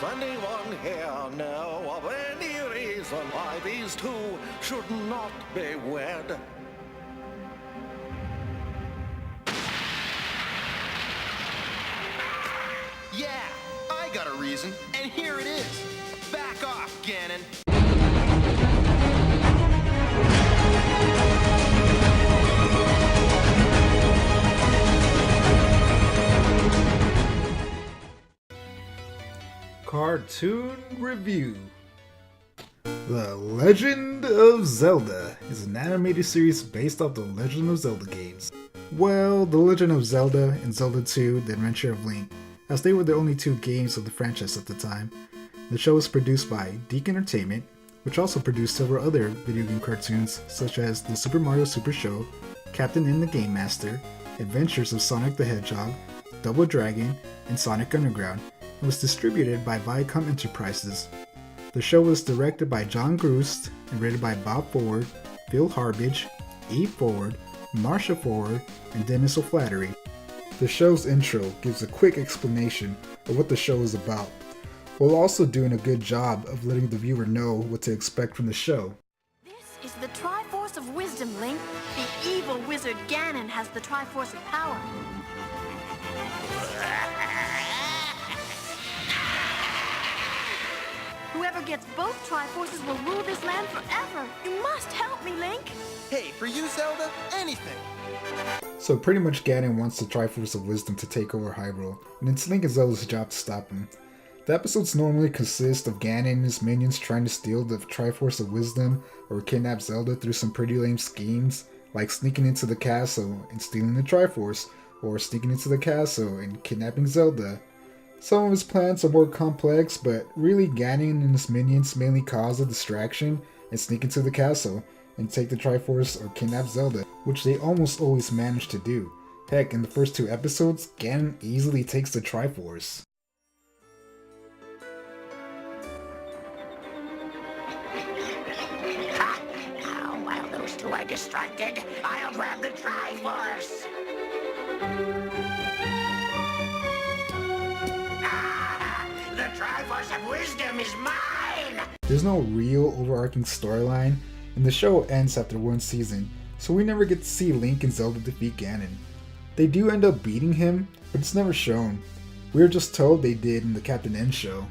Does anyone here know of any reason why these two should not be wed? Yeah, I got a reason, and here it is. Back off, Ganon. Cartoon Review. The Legend of Zelda is an animated series based off the Legend of Zelda games. Well, The Legend of Zelda and Zelda 2: The Adventure of Link, as they were the only two games of the franchise at the time. The show was produced by Deke Entertainment, which also produced several other video game cartoons such as the Super Mario Super Show, Captain N the Game Master, Adventures of Sonic the Hedgehog, Double Dragon, and Sonic Underground, and was distributed by Viacom Enterprises. The show was directed by John Grust and written by Bob Forward, Phil Harbage, E. Forward, Marsha Forward, and Dennis O'Flaherty. The show's intro gives a quick explanation of what the show is about, while also doing a good job of letting the viewer know what to expect from the show. This is the Triforce of Wisdom, Link. The evil wizard Ganon has the Triforce of Power. Whoever gets both Triforces will rule this land forever. You must help me, Link. Hey, for you, Zelda, anything. So pretty much Ganon wants the Triforce of Wisdom to take over Hyrule, and it's Link and Zelda's job to stop him. The episodes normally consist of Ganon and his minions trying to steal the Triforce of Wisdom or kidnap Zelda through some pretty lame schemes, like sneaking into the castle and stealing the Triforce, or sneaking into the castle and kidnapping Zelda. Some of his plans are more complex, but really Ganon and his minions mainly cause a distraction and sneak into the castle and take the Triforce or kidnap Zelda, which they almost always manage to do. Heck, in the first two episodes, Ganon easily takes the Triforce. Now, while those two are distracted, I'll grab the Triforce. The Triforce of Wisdom is mine! There's no real overarching storyline, and the show ends after one season, so we never get to see Link and Zelda defeat Ganon. They do end up beating him, but it's never shown. We are just told they did in the Captain N show.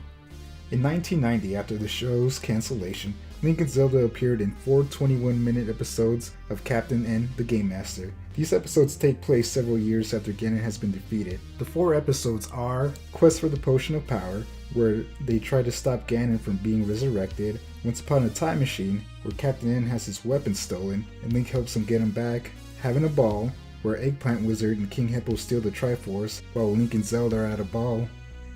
In 1990, after the show's cancellation, Link and Zelda appeared in 4 21-minute episodes of Captain N the Game Master. These episodes take place several years after Ganon has been defeated. The 4 episodes are Quest for the Potion of Power, where they try to stop Ganon from being resurrected, Once Upon a Time Machine, where Captain N has his weapon stolen and Link helps him get him back, Having a Ball, where Eggplant Wizard and King Hippo steal the Triforce while Link and Zelda are at a ball,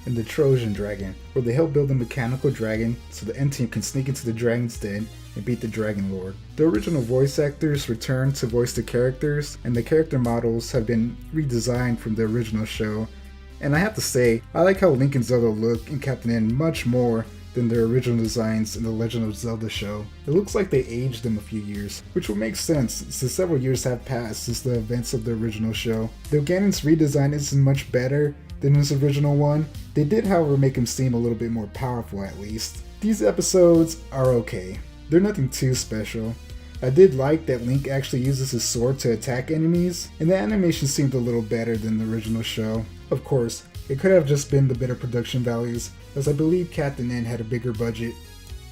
and the Trojan Dragon, where they help build a mechanical dragon so the N-Team can sneak into the dragon's den and beat the Dragon Lord. The original voice actors return to voice the characters, and the character models have been redesigned from the original show. And I have to say, I like how Link and Zelda look in Captain N much more than their original designs in the Legend of Zelda show. It looks like they aged them a few years, which would make sense since several years have passed since the events of the original show. Though Ganon's redesign isn't much better than his original one, they did however make him seem a little bit more powerful at least. These episodes are okay. They're nothing too special. I did like that Link actually uses his sword to attack enemies, and the animation seemed a little better than the original show. Of course, it could have just been the better production values, as I believe Captain N had a bigger budget.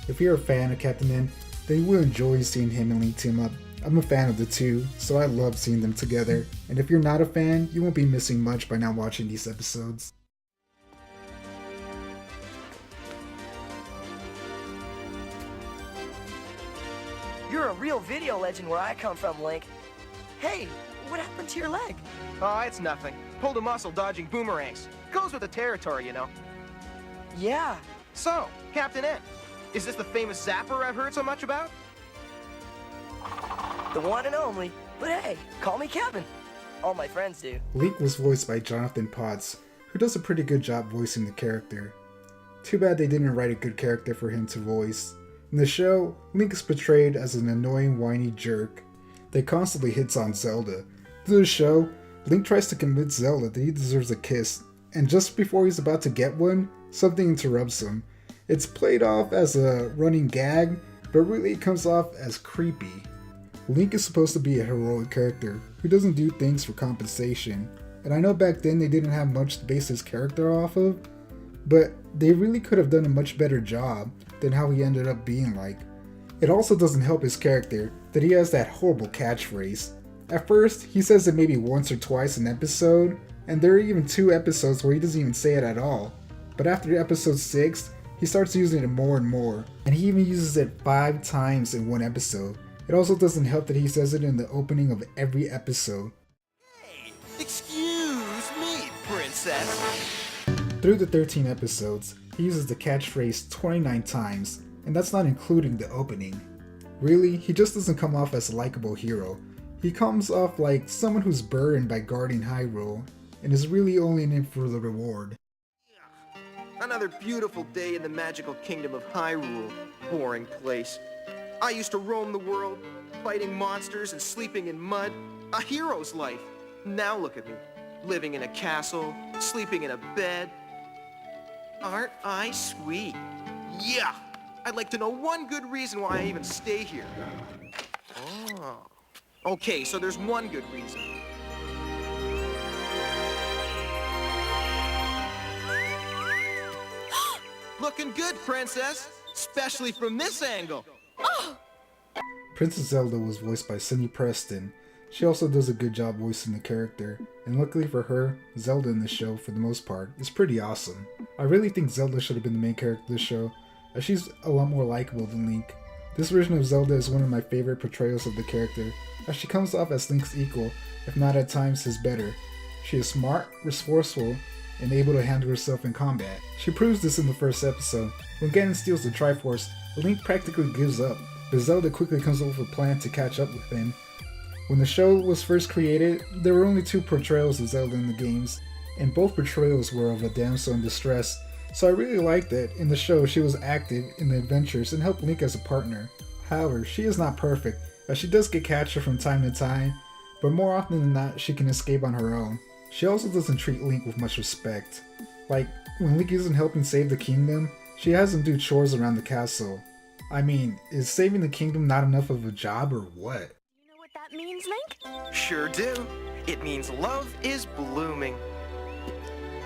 If you're a fan of Captain N, then you will enjoy seeing him and Link team up. I'm a fan of the two, so I love seeing them together, and if you're not a fan, you won't be missing much by not watching these episodes. You're a real video legend where I come from, Link. Hey, what happened to your leg? Oh, it's nothing. Pulled a muscle dodging boomerangs. Goes with the territory, you know. Yeah. So, Captain N, is this the famous Zapper I've heard so much about? The one and only. But hey, call me Kevin. All my friends do. Link was voiced by Jonathan Potts, who does a pretty good job voicing the character. Too bad they didn't write a good character for him to voice. In the show, Link is portrayed as an annoying, whiny jerk that constantly hits on Zelda. Through the show, Link tries to convince Zelda that he deserves a kiss, and just before he's about to get one, something interrupts him. It's played off as a running gag, but really it comes off as creepy. Link is supposed to be a heroic character who doesn't do things for compensation, and I know back then they didn't have much to base his character off of, but they really could have done a much better job than how he ended up being like. It also doesn't help his character that he has that horrible catchphrase. At first, he says it maybe once or twice an episode, and there are even 2 episodes where he doesn't even say it at all. But after episode 6, he starts using it more and more, and he even uses it 5 times in one episode. It also doesn't help that he says it in the opening of every episode. Hey, excuse me, princess. Through the 13 episodes, he uses the catchphrase 29 times, and that's not including the opening. Really, he just doesn't come off as a likable hero. He comes off like someone who's burdened by guarding Hyrule, and is really only in it for the reward. Another beautiful day in the magical kingdom of Hyrule. Boring place. I used to roam the world, fighting monsters and sleeping in mud. A hero's life. Now look at me, living in a castle, sleeping in a bed. Aren't I sweet? Yeah! I'd like to know one good reason why I even stay here. Oh. Okay, so there's one good reason. Looking good, princess. Especially from this angle. Princess Zelda was voiced by Cindy Preston. She also does a good job voicing the character, and luckily for her, Zelda in the show, for the most part, is pretty awesome. I really think Zelda should have been the main character of the show, as she's a lot more likable than Link. This version of Zelda is one of my favorite portrayals of the character, as she comes off as Link's equal, if not at times his better. She is smart, resourceful, and able to handle herself in combat. She proves this in the first episode. When Ganon steals the Triforce, Link practically gives up, but Zelda quickly comes up with a plan to catch up with him. When the show was first created, there were only 2 portrayals of Zelda in the games, and both portrayals were of a damsel in distress, so I really liked that in the show she was active in the adventures and helped Link as a partner. However, she is not perfect, as she does get captured from time to time, but more often than not she can escape on her own. She also doesn't treat Link with much respect. Like, when Link isn't helping save the kingdom, she has him do chores around the castle. I mean, is saving the kingdom not enough of a job or what? You know what that means, Link? Sure do. It means love is blooming.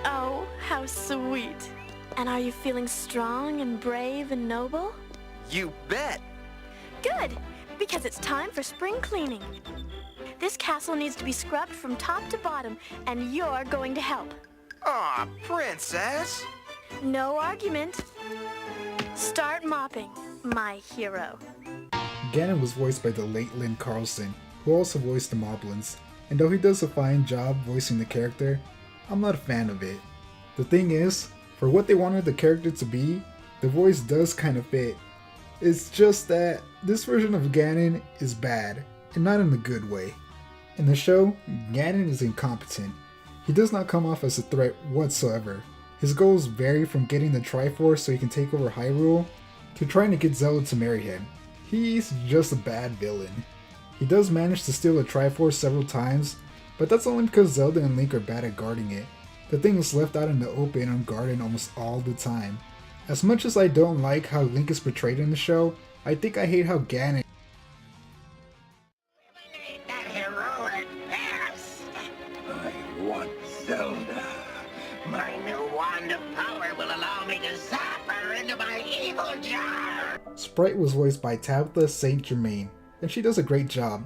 Oh, how sweet. And are you feeling strong and brave and noble? You bet. Good, because it's time for spring cleaning. This castle needs to be scrubbed from top to bottom, and you're going to help. Aw, princess. No argument. Start mopping, my hero. Ganon was voiced by the late Lynn Carlson, who also voiced the Moblins, and though he does a fine job voicing the character, I'm not a fan of it. The thing is, for what they wanted the character to be, the voice does kind of fit. It's just that this version of Ganon is bad, and not in a good way. In the show, Ganon is incompetent. He does not come off as a threat whatsoever. His goals vary from getting the Triforce so he can take over Hyrule, to trying to get Zelda to marry him. He's just a bad villain. He does manage to steal the Triforce several times, but that's only because Zelda and Link are bad at guarding it. The thing is left out in the open unguarded almost all the time. As much as I don't like how Link is portrayed in the show, I think I hate how Ganon That heroic past. I want Zelda. My new wand of power will allow me to zap her into my evil jar. Sprite was voiced by Tabitha St. Germain, and she does a great job.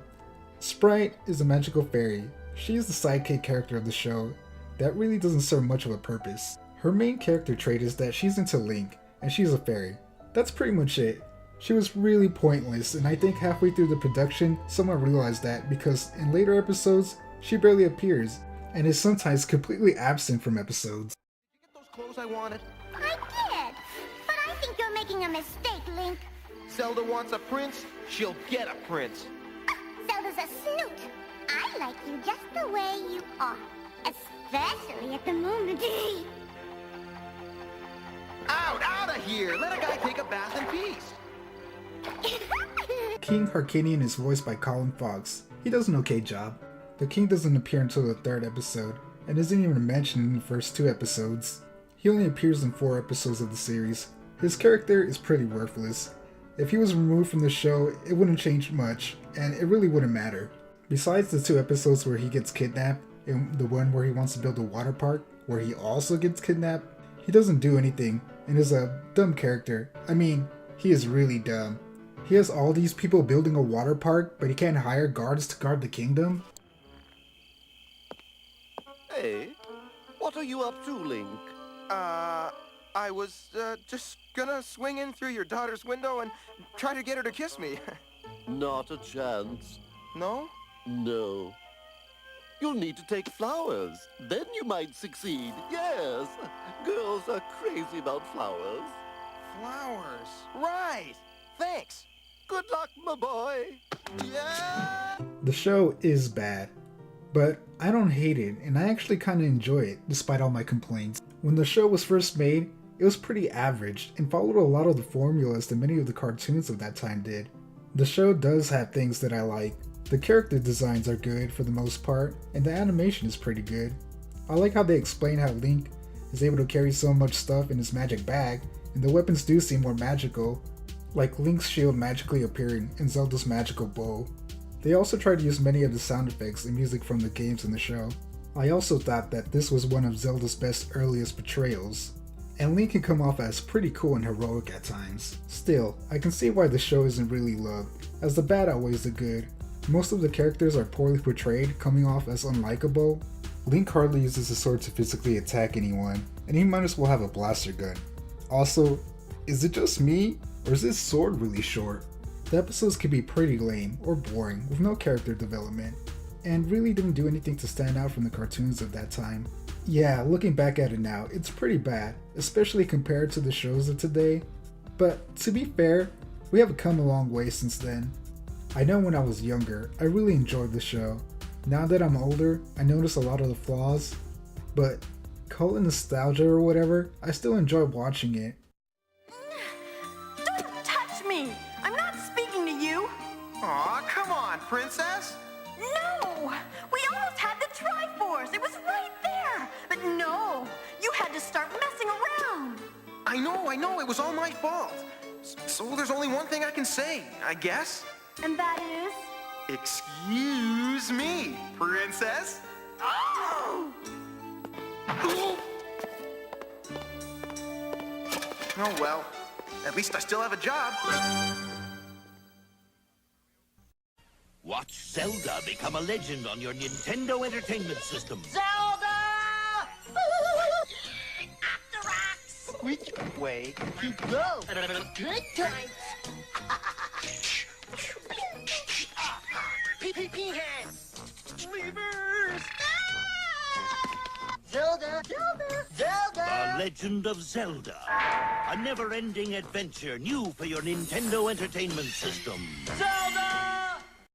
Sprite is a magical fairy. She is the sidekick character of the show that really doesn't serve much of a purpose. Her main character trait is that she's into Link, and she's a fairy. That's pretty much it. She was really pointless, and I think halfway through the production, someone realized that because in later episodes, she barely appears, and is sometimes completely absent from episodes. Did you get those clothes I wanted? I did, but I think you're making a mistake, Link. Zelda wants a prince, she'll get a prince. Zelda's a snoot. I like you just the way you are, especially at the moment. Out of here! Let a guy take a bath in peace. King Harkinian is voiced by Colin Fox. He does an okay job. The king doesn't appear until the 3rd episode, and isn't even mentioned in the first 2 episodes. He only appears in 4 episodes of the series. His character is pretty worthless. If he was removed from the show, it wouldn't change much, and it really wouldn't matter. Besides the 2 episodes where he gets kidnapped, and the one where he wants to build a water park, where he also gets kidnapped, he doesn't do anything, and is a dumb character. I mean, he is really dumb. He has all these people building a water park, but he can't hire guards to guard the kingdom? Hey, what are you up to, Link? I was, just gonna swing in through your daughter's window and try to get her to kiss me. Not a chance. No? No. You'll need to take flowers. Then you might succeed. Yes. Girls are crazy about flowers. Flowers. Right. Thanks. Good luck, my boy. Yeah! The show is bad, but I don't hate it, and I actually kinda enjoy it, despite all my complaints. When the show was first made, it was pretty average, and followed a lot of the formulas that many of the cartoons of that time did. The show does have things that I like. The character designs are good for the most part, and the animation is pretty good. I like how they explain how Link is able to carry so much stuff in his magic bag, and the weapons do seem more magical, like Link's shield magically appearing and Zelda's magical bow. They also try to use many of the sound effects and music from the games in the show. I also thought that this was one of Zelda's best earliest portrayals, and Link can come off as pretty cool and heroic at times. Still, I can see why the show isn't really loved, as the bad outweighs the good. Most of the characters are poorly portrayed, coming off as unlikable. Link hardly uses his sword to physically attack anyone, and he might as well have a blaster gun. Also, is it just me, or is his sword really short? The episodes can be pretty lame or boring with no character development, and really didn't do anything to stand out from the cartoons of that time. Yeah, looking back at it now, it's pretty bad, especially compared to the shows of today, but to be fair, we have come a long way since then. I know when I was younger, I really enjoyed the show. Now that I'm older, I notice a lot of the flaws, but call it nostalgia or whatever, I still enjoy watching it. Don't touch me! I'm not speaking to you! Aw, come on, princess! No! We almost had the Triforce! It was right there! But no! You had to start messing around! I know, it was all my fault. So there's only one thing I can say, I guess. And that is? Excuse me, princess. Oh! Oh well, at least I still have a job. Watch Zelda become a legend on your Nintendo Entertainment System. Zelda! After rocks! Which way to Go! Good times! Pee hands! Levers! Zelda! Zelda! Zelda! The Legend of Zelda. A never-ending adventure new for your Nintendo Entertainment System. Zelda!